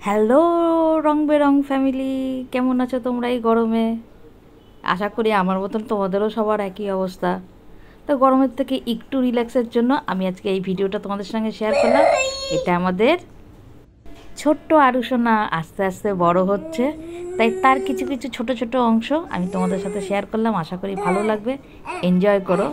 Hello রং বেরং family, কেমন আছো তোমরা এই গরমে? আশা করি আমার মতন তোমাদেরও সবার একই অবস্থা। তো গরমের থেকে একটু রিল্যাক্সের জন্য আমি আজকে এই ভিডিওটা তোমাদের সঙ্গে শেয়ার করলাম। এটা আমাদের ছোট্ট আরুসোনা আস্তে আস্তে বড় হচ্ছে, তাই তার কিছু কিছু ছোট ছোট অংশ আমি তোমাদের সাথে শেয়ার করলাম। আশা করি ভালো লাগবে, এনজয় করো।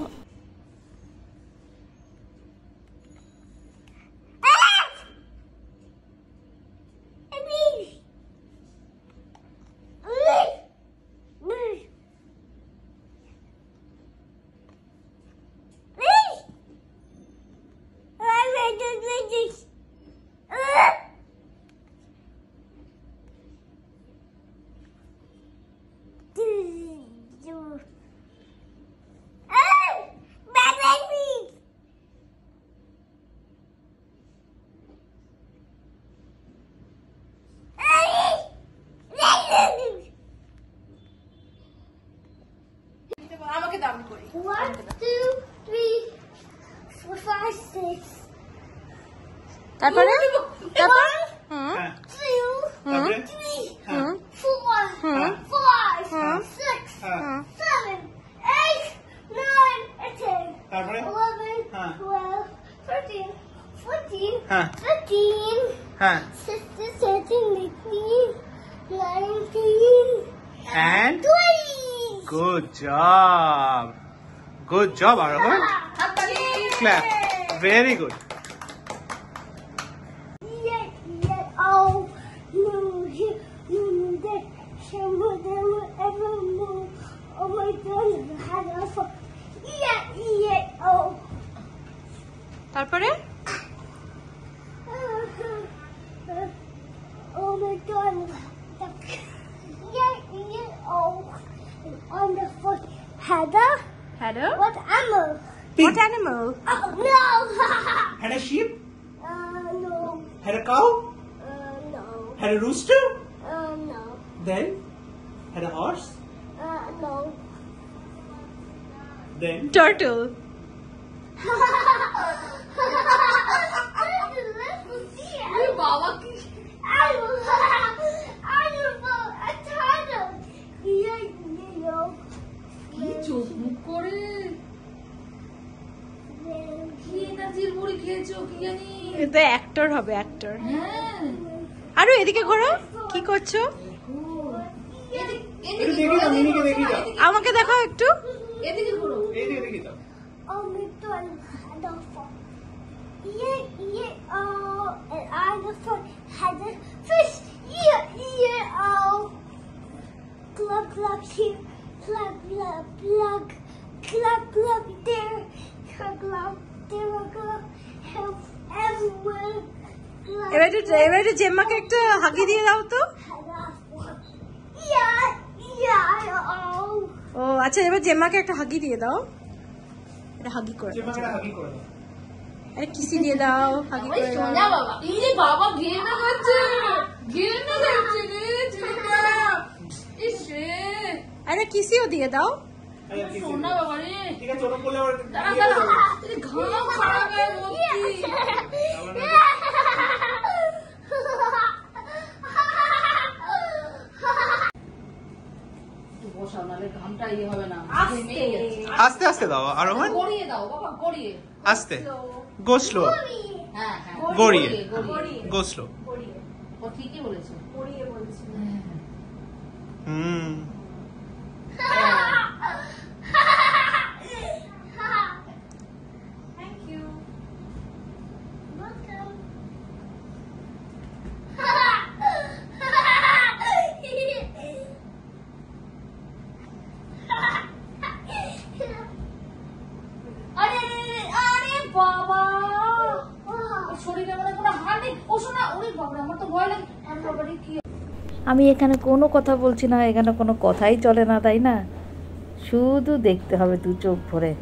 আমাকে দাম করি 1 2 3 4 5 6 তারপরে তারপর 2 3 4 5 6 7 8 9 10 তারপরে 11 12 13 14 হ্যাঁ 15 হ্যাঁ 16 17 18 19 and 20 good job Arohan, clap, very good. তারপরে Oh my god. On the foot. Heather? Hello What animal? Pig. What animal? Oh, no! Had a sheep, No. had a cow, No. had a rooster, No. then had a horse, No. then Turtle. বাবা কি চোখ মুখ করে কি এনার্জির মুড়ি খেয়েছো কি জানি। এটা অ্যাক্টর হবে, অ্যাক্টর। হ্যাঁ আরো এদিকে ঘোরো, কি করছো? একটু দেখি দাও, মিনিকে দেখি দাও, আমাকে দেখাও একটু। এদিকে ঘোরো। এইদিকে দেখি দাও। And I had a fish. Glug glug here, glug glug glug, glug glug there, glug there, glug everywhere. এবার একটু জেম্মাকে একটা হাগি দিয়ে দাও তো। ও আচ্ছা, এবার জেম্মাকে একটা হাগি দিয়ে দাও। এটা হাগি করে দাও। জেম্মাকে হাগি করে দাও। আরে কিসি দিয়ে দাও, হাগি করে দাও। সোনা বাবা, এই যে বাবা ঘেমে গেছে, ঘেমে গেছে রে ছেলেটা। ইস রে, আরে কিসিও দিয়ে দাও। আরে কি সোনা বাবা রে। ঠিক আছে, ওটা বলে আবার দাঁড়া দাঁড়া, এই ঘাম খারাপ হয়ে যাচ্ছে। বসাও, নাহলে ঘামটা ইয়ে হবে না। ঘেমেই যাচ্ছে। আস্তে আস্তে দাও আরোহন, গড়িয়ে দাও বাবা, গড়িয়ে। আস্তে, go slow, হ্যাঁ হ্যাঁ, গড়িয়ে, গড়িয়ে। go slow. ও ঠিকই বলেছো। হুম Thank you. Welcome. আরে বাবা, শরীরে মনে কোনো হাড় নেই। ও শোনা, ওরে বাবা, আমার তো ভয় লাগে। আর বাবারে কি, আমি এখানে কোনো কথা বলছি না, এখানে কোনো কথাই চলে না, তাই না? শুধু দেখতে হবে দু চোখ ভরে।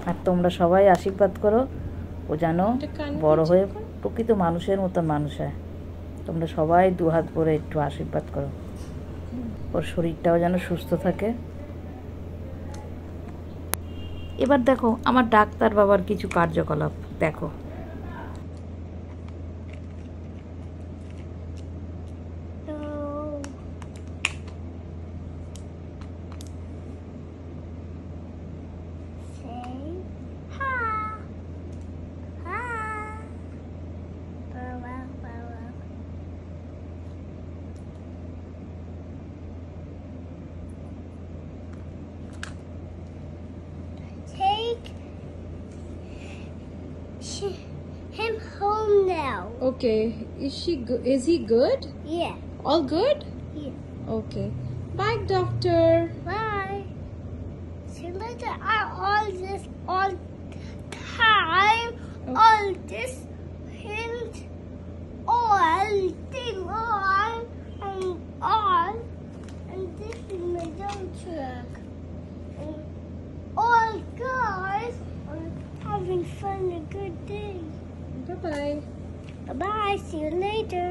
আর তোমরা সবাই আশীর্বাদ করো, ও যেন বড় হয়ে প্রকৃত মানুষের মতন মানুষ হয়। তোমরা সবাই দু হাত ভরে একটু আশীর্বাদ করো, ওর শরীরটাও যেন সুস্থ থাকে। এবার দেখো আমার ডাক্তার বাবার কিছু কার্যকলাপ দেখো। Okay. Is he good? Yeah. All good? Yeah. Okay. Bye, doctor. Bye. See you later. All time. All this hint. All thing on and all. And this is my dump truck. And all guys are having fun, a good day. Bye-bye. Bye. See you later.